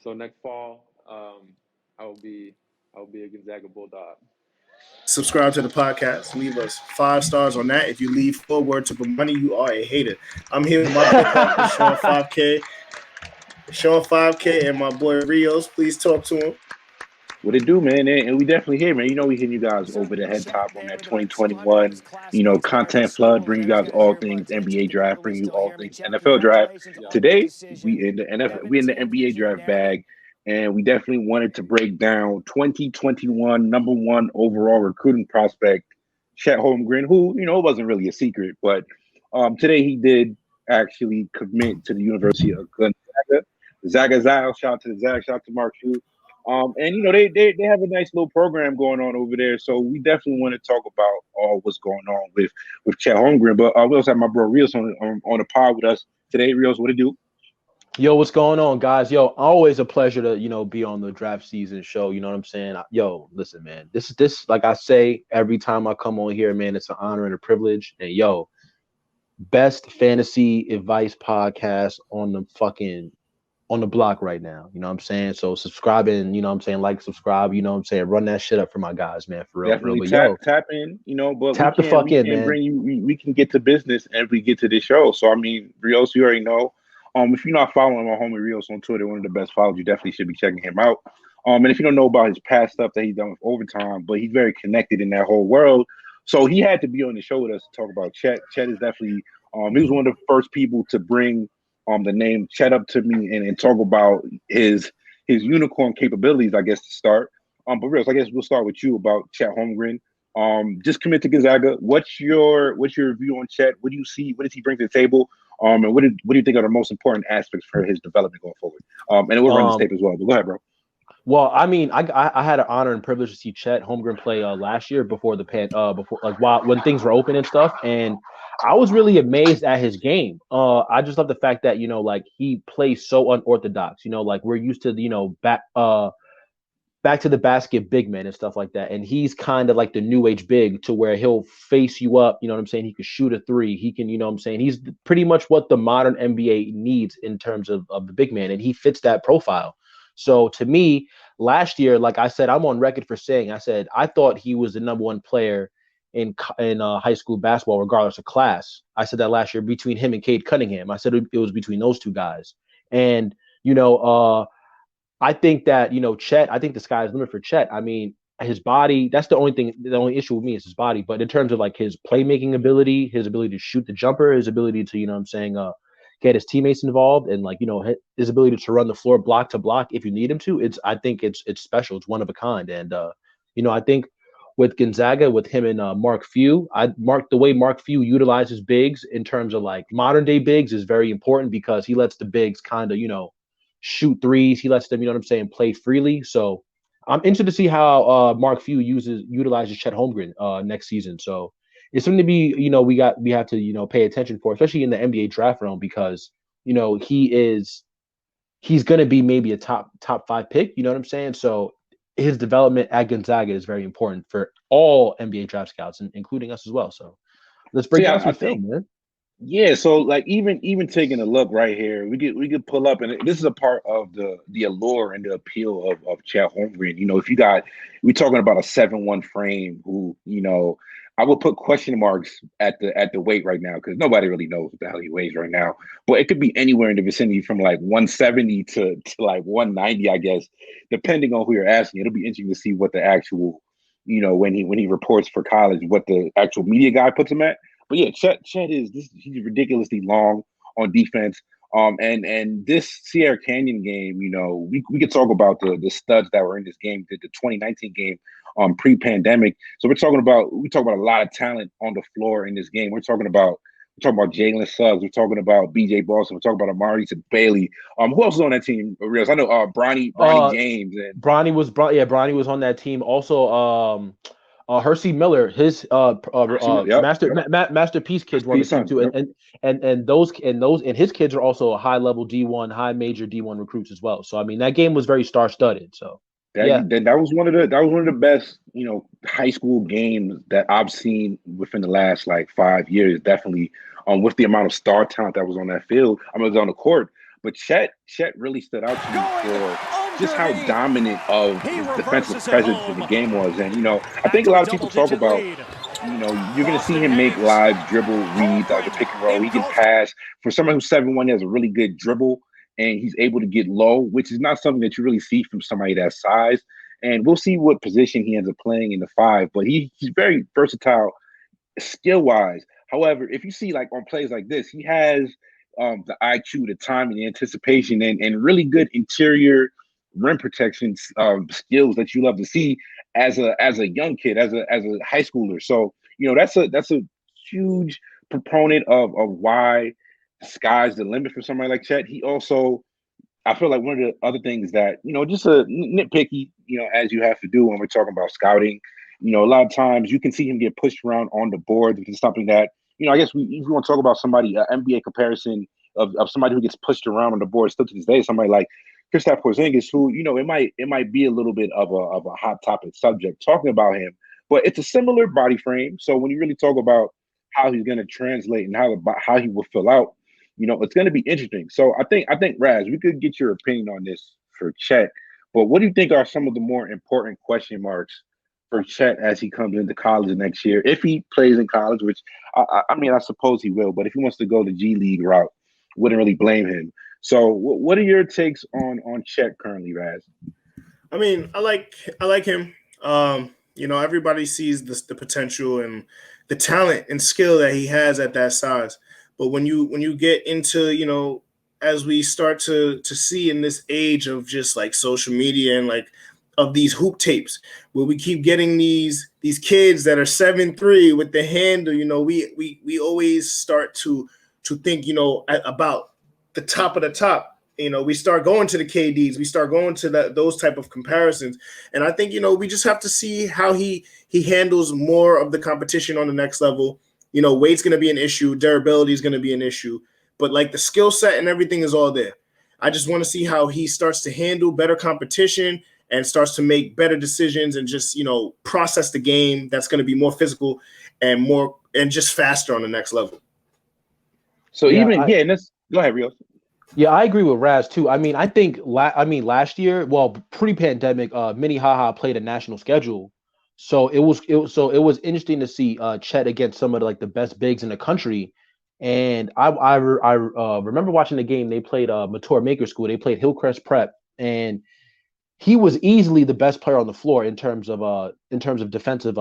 So next fall, I will be a Gonzaga Bulldog. Subscribe to the podcast. Leave us 5 stars on that. If you leave 4 words to put money, you are a hater. I'm here with my co-partner, Sean 5K. Sean 5K and my boy Rios. Please talk to him. What it do, man? And we definitely here, man. You know, we hitting you guys over the head top on that 2021, content flood, bring you guys all things NBA draft, bring you all things NFL draft. Yeah. Today, we in the NFL, we in the NBA draft bag, and we definitely wanted to break down 2021 number one overall recruiting prospect, Chet Holmgren, who, it wasn't really a secret, but today he did actually commit to the University of Gonzaga. Zaga Zile, shout out to the Zag, shout out to Mark Hughes. And they have a nice little program going on over there, so we definitely want to talk about all what's going on with Chet Holmgren. But we also have my bro Rios on the pod with us today. Rios, what it do? Yo, what's going on, guys? Yo, always a pleasure to be on the draft season show. You know what I'm saying? Yo, listen, man. This like I say every time I come on here, man. It's an honor and a privilege. And yo, best fantasy advice podcast on the block right now. You know what I'm saying? So subscribing, like, subscribe, run that shit up for my guys, man, for real. Definitely for real. tap in, but tap the fuck in, man. Bring you, we can get to business and we get to this show. So I mean, Rios, you already know. If you're not following my homie Rios on Twitter, one of the best follows, you definitely should be checking him out. And if you don't know about his past stuff that he's done with Overtime, but he's very connected in that whole world. So he had to be on the show with us to talk about Chet. Chet is definitely he was one of the first people to bring the name Chet up to me and talk about his unicorn capabilities, I guess, to start. But Rios, I guess we'll start with you about Chet Holmgren. Just commit to Gonzaga. What's your view on Chet? What do you see? What does he bring to the table? And what do you think are the most important aspects for his development going forward? And we'll run this tape as well. But go ahead, bro. Well, I mean, I had an honor and privilege to see Chet Holmgren play last year before when things were open and stuff, and I was really amazed at his game. I just love the fact that he plays so unorthodox. We're used to back to the basket big men and stuff like that. And he's kind of like the new age big to where he'll face you up. You know what I'm saying? He can shoot a three. He can, he's pretty much what the modern NBA needs in terms of the big man. And he fits that profile. So to me, last year, like I said, I'm on record for saying, I thought he was the number one player in high school basketball, regardless of class. I said that last year between him and Cade Cunningham. I said it was between those two guys. And, I think that, Chet, I think the sky is the limit for Chet. I mean, his body, that's the only issue with me is his body. But in terms of his playmaking ability, his ability to shoot the jumper, his ability to, get his teammates involved and his ability to run the floor block to block if you need him to, I think it's special. It's one of a kind. And, I think with Gonzaga, with him and Mark Few, the way Mark Few utilizes bigs in terms of modern day bigs is very important because he lets the bigs kind of, shoot threes. He lets them, play freely. So I'm interested to see how Mark Few utilizes Chet Holmgren next season. So it's something to be, we have to, pay attention for, especially in the NBA draft realm because, he's going to be maybe a top 5 pick. You know what I'm saying? So his development at Gonzaga is very important for all NBA draft scouts, including us as well. So let's break down some film, man. Yeah, so even taking a look right here, we could pull up, and this is a part of the allure and the appeal of Chet Holmgren. If we're talking about a 7'1" frame, who I would put question marks at the weight right now because nobody really knows what the hell he weighs right now. But it could be anywhere in the vicinity from 170 to 190, I guess, depending on who you're asking. It'll be interesting to see what the actual, when he reports for college, what the actual media guy puts him at. But yeah, Chet he's ridiculously long on defense. And this Sierra Canyon game, we could talk about the studs that were in this game, the 2019 game, pre-pandemic. So we talk about a lot of talent on the floor in this game. We're talking about Jalen Suggs. We're talking about B.J. Boston. We're talking about Amari Bailey. Who else was on that team? Reals? I know Bronny James and Bronny was on that team. Also, Hersey Miller, his masterpiece kids were on the team too, and his kids are also high level D1, high major D1 recruits as well. So I mean that game was very star studded. So that was one of the best high school games that I've seen within the last 5 years. Definitely with the amount of star talent that was on that field. I mean, it was on the court. But Chet really stood out to me for just how dominant of his defensive presence in the game was. And, I think a lot of people talk about, you're going to see him make live dribble reads out of the pick and roll. He can pass. For someone who's 7'1", he has a really good dribble, and he's able to get low, which is not something that you really see from somebody that size. And we'll see what position he ends up playing in the 5, but he's very versatile skill-wise. However, if you see like on plays like this, he has the IQ, the timing, the anticipation, and really good interior rim protection skills that you love to see as a young kid, as a high schooler. So that's a huge proponent of why the sky's the limit for somebody like Chet. He also, I feel like one of the other things that just a nitpicky, as you have to do when we're talking about scouting. A lot of times you can see him get pushed around on the board, which is something that I guess if we want to talk about somebody, an NBA comparison of somebody who gets pushed around on the board still to this day, somebody like Kristaps Porzingis, who it might be a little bit of a hot topic subject talking about him, but it's a similar body frame. So when you really talk about how he's going to translate and how he will fill out, it's going to be interesting. So I think Raz, we could get your opinion on this for Chet, but what do you think are some of the more important question marks for Chet as he comes into college next year, if he plays in college, which I suppose he will, but if he wants to go the G League route, wouldn't really blame him. So what are your takes on Chet currently, Raz? I mean, I like him. Everybody sees the potential and the talent and skill that he has at that size. But when you get into, as we start to see in this age of just like social media and like of these hoop tapes where we keep getting these kids that are 7'3" with the handle, we always start to think, about the top of the top. We start going to the KDs, we start going to those type of comparisons. And I think, we just have to see how he handles more of the competition on the next level. Weight's going to be an issue. Durability is going to be an issue. But like the skill set and everything is all there. I just want to see how he starts to handle better competition and starts to make better decisions and just, process the game that's going to be more physical and just faster on the next level. So and let's go ahead, Rio. Yeah, I agree with Raz too. I mean, I think last year, well, pre-pandemic, Minnehaha played a national schedule, so it was interesting to see Chet against some of the best bigs in the country. And I remember watching the game. They played Mator Maker School. They played Hillcrest Prep, and he was easily the best player on the floor in terms of defensive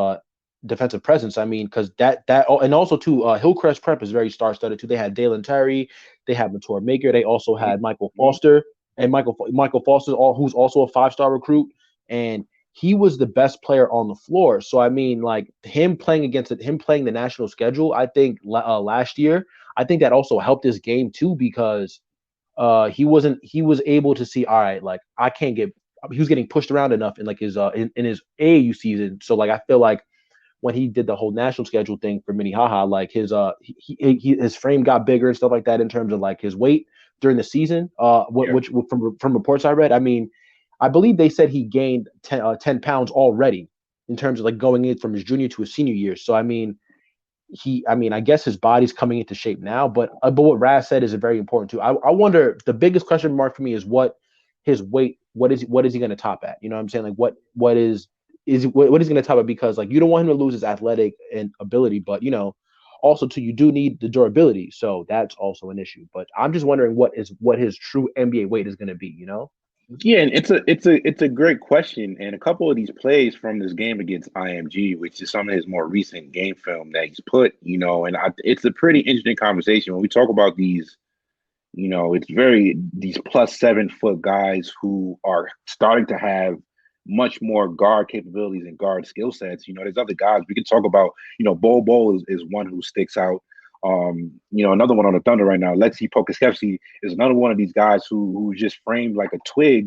presence. I mean, because that and also too, Hillcrest Prep is very star-studded too. They had Dalen Terry, they had Mator Maker, they also had Michael Foster, and Michael Foster, who's also a 5-star recruit, and he was the best player on the floor. So I mean, like him playing the national schedule, I think last year, I think that also helped his game too, because he was able to see, all right, like he was getting pushed around enough in like his in his AAU season. So like I feel like when he did the whole national schedule thing for Minnehaha, like his frame got bigger and stuff like that in terms of like his weight during the season. Which from reports I read, I mean, I believe they said he gained 10 pounds already in terms of like going in from his junior to his senior year. So I mean, I guess his body's coming into shape now. But what Raz said is very important too. I wonder, the biggest question mark for me is what his weight. What is he going to top at? You know what I'm saying? Like what is he going to top at? Because like you don't want him to lose his athletic and ability, but also too, you do need the durability. So that's also an issue. But I'm just wondering what his true NBA weight is going to be. Yeah, and it's a great question. And a couple of these plays from this game against IMG, which is some of his more recent game film that he's put, and it's a pretty interesting conversation when we talk about these. It's these plus 7 foot guys who are starting to have much more guard capabilities and guard skill sets. There's other guys we can talk about. Bol is one who sticks out. Another one on the Thunder right now, Lexi Pokusevski, is another one of these guys who's just framed like a twig.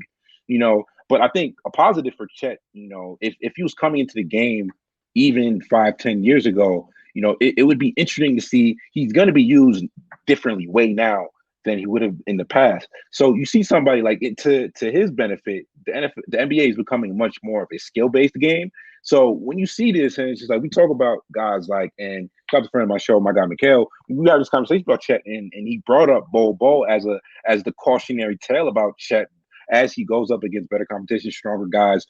But I think a positive for Chet, if he was coming into the game even 5-10 years ago, it would be interesting to see he's going to be used differently way now than he would have in the past. So you see somebody like it to his benefit, the NBA is becoming much more of a skill-based game. So when you see this, and it's just like we talk about guys like, and shout out to a friend of my show, my guy Mikhail. We had this conversation about Chet, and he brought up Bol as the cautionary tale about Chet as he goes up against better competition, stronger guys,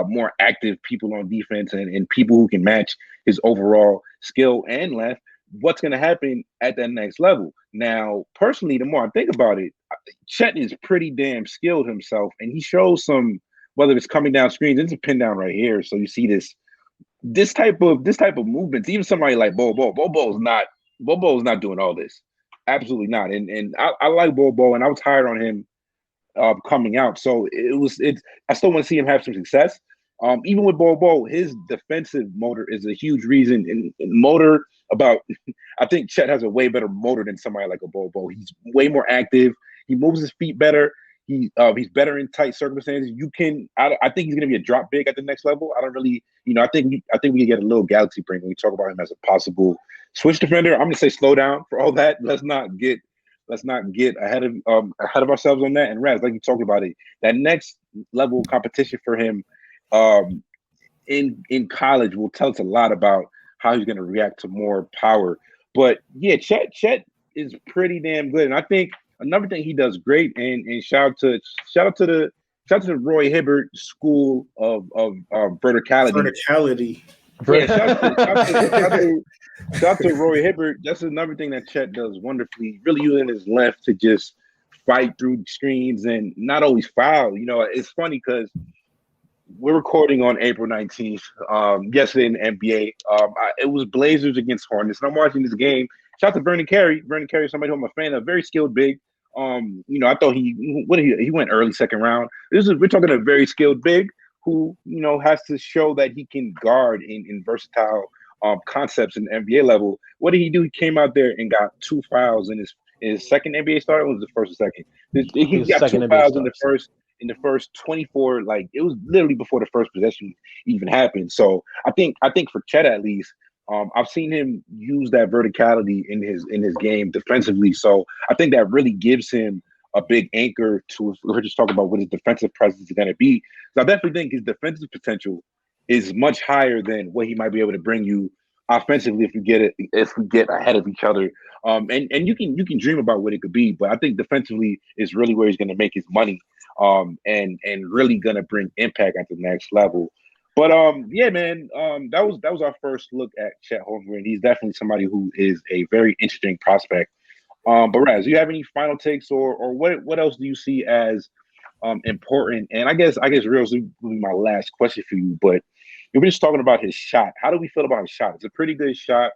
more active people on defense, and people who can match his overall skill and length. What's going to happen at that next level? Now, personally, the more I think about it, Chet is pretty damn skilled himself, and he shows some, whether it's coming down screens, it's a pin down right here. So you see this type of movements. Even somebody like Bobo's not doing all this. Absolutely not. And I like Bobo, and I was hired on him coming out. So I still want to see him have some success. Even with Bobo, his defensive motor is a huge reason. And motor about, I think Chet has a way better motor than somebody like a Bobo. He's way more active. He moves his feet better. He's better in tight circumstances. I think he's going to be a drop big at the next level. I don't really, I think we can get a little galaxy brain when we talk about him as a possible switch defender. I'm going to say slow down for all that. Let's not get ahead of ourselves on that. And Raz, like you talked about it, that next level competition for him in college will tell us a lot about how he's going to react to more power. But yeah, Chet is pretty damn good, and I think another thing he does great, and shout out to the Roy Hibbert School of Verticality. Verticality. Yeah, shout out to Roy Hibbert. That's another thing that Chet does wonderfully. Really using his left to just fight through screens and not always foul. It's funny because we're recording on April 19th. Yesterday in the NBA, it was Blazers against Hornets, and I'm watching this game. Shout out to Vernon Carey. Vernon Carey is somebody who I'm a fan of, very skilled big. I thought he went early second round. We're talking a very skilled big who has to show that he can guard in versatile concepts in the NBA level. What did he do? He came out there and got 2 fouls in his second NBA start. Or was it the first or second? He got 2 fouls in the first 24. Like, it was literally before the first possession even happened. So I think for Chet at least, I've seen him use that verticality in his game defensively. So I think that really gives him a big anchor to, if we're just talking about what his defensive presence is going to be. So I definitely think his defensive potential is much higher than what he might be able to bring you offensively if we get ahead of each other. And you can dream about what it could be, but I think defensively is really where he's going to make his money. And really going to bring impact at the next level. But yeah, man, that was our first look at Chet Holmgren. He's definitely somebody who is a very interesting prospect. But Raz, do you have any final takes or what else do you see as important? And I guess Real will be my last question for you. But we're just talking about his shot. How do we feel about his shot? It's a pretty good shot.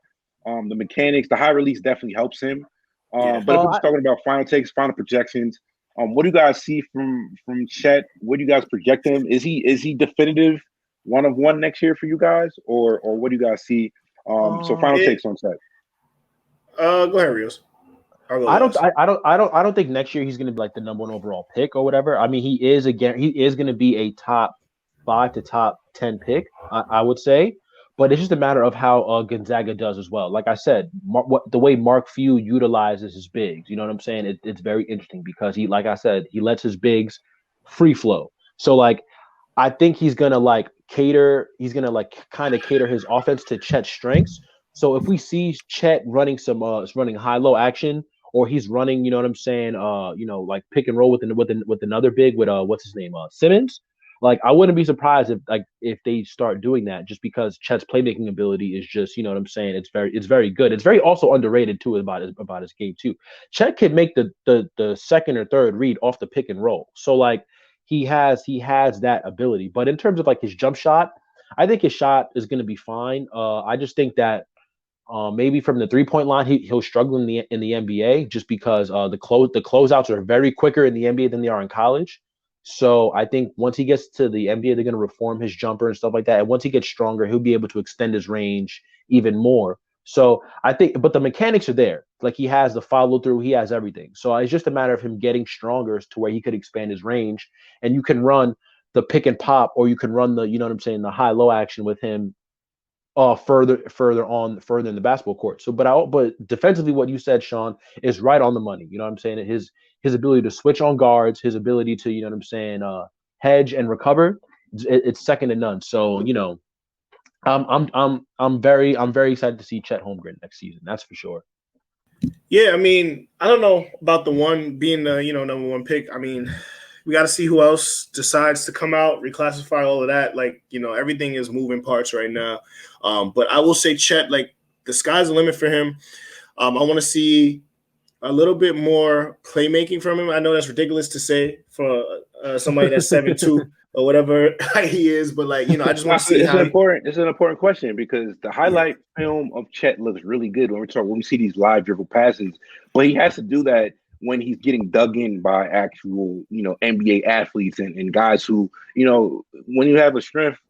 The mechanics, the high release definitely helps him. But if we're just talking about final takes, final projections, what do you guys see from Chet? What do you guys project him? Is he definitive one of one next year for you guys, or what do you guys see? So final takes on Chet. Go ahead, Rios. I don't think next year he's going to be like the number 1 overall pick or whatever. I mean, he is going to be a top 5 to top 10 pick, I would say. But it's just a matter of how Gonzaga does as well. Like I said, the way Mark Few utilizes his bigs, you know what I'm saying? It's very interesting because he lets his bigs free flow. So like, I think he's gonna cater his offense to Chet's strengths. So if we see Chet running running high-low action, or he's running, you know what I'm saying, like pick and roll with another big with what's his name, Simmons. Like, I wouldn't be surprised if they start doing that, just because Chet's playmaking ability is just, you know what I'm saying, it's very good. It's very also underrated too about his game too. Chet can make the second or third read off the pick and roll. So like he has that ability. But in terms of like his jump shot, I think his shot is going to be fine. I just think that maybe from the 3-point line he'll struggle in the NBA, just because the closeouts are very quicker in the NBA than they are in college. So I think once he gets to the NBA, they're going to reform his jumper and stuff like that. And once he gets stronger, he'll be able to extend his range even more. So I think, but the mechanics are there. Like, he has the follow through, he has everything. So it's just a matter of him getting stronger to where he could expand his range. And you can run the pick and pop, or you can run the, you know what I'm saying, the high low action with him further in the basketball court. So, but defensively, what you said, Sean, is right on the money. You know what I'm saying? His ability to switch on guards, his ability to, you know what I'm saying, hedge and recover, it's second to none. So, I'm very excited to see Chet Holmgren next season. That's for sure. Yeah, I mean, I don't know about the one being the number one pick. I mean, we got to see who else decides to come out, reclassify all of that. Like, everything is moving parts right now. But I will say Chet, like, the sky's the limit for him. I want to see a little bit more playmaking from him. I know that's ridiculous to say for somebody that's 7'2" or whatever he is, but I just want to see it's how it's an important question because the highlight film of Chet looks really good when we see these live dribble passes, but he has to do that when he's getting dug in by actual, NBA athletes and guys who, when you have a strength,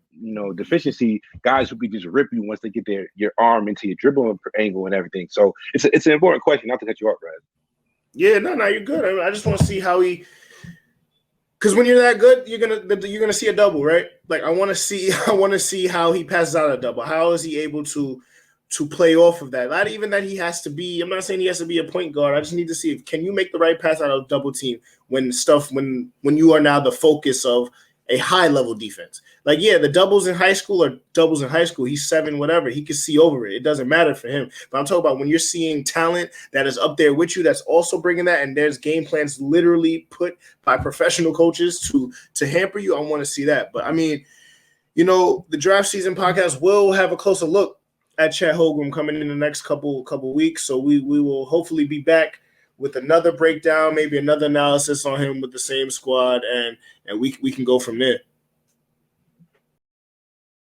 deficiency, guys who could just rip you once they get your arm into your dribbling angle and everything. So it's an important question, not to cut you off, Brad. Yeah, no, you're good. I mean, I just want to see how he. Because when you're that good, you're gonna see a double, right? Like I want to see how he passes out a double. How is he able to play off of that? Not even that he has to be. I'm not saying he has to be a point guard. I just need to see can you make the right pass out of double team when you are now the focus of a high level defense. Like the doubles in high school are doubles in high school. He's 7, whatever. He can see over it. It doesn't matter for him. But I'm talking about when you're seeing talent that is up there with you, that's also bringing that, and there's game plans literally put by professional coaches to hamper you. I want to see that. But I mean, the draft season podcast will have a closer look at Chet Holmgren coming in the next couple weeks. So we will hopefully be back with another breakdown, maybe another analysis on him with the same squad, and we can go from there.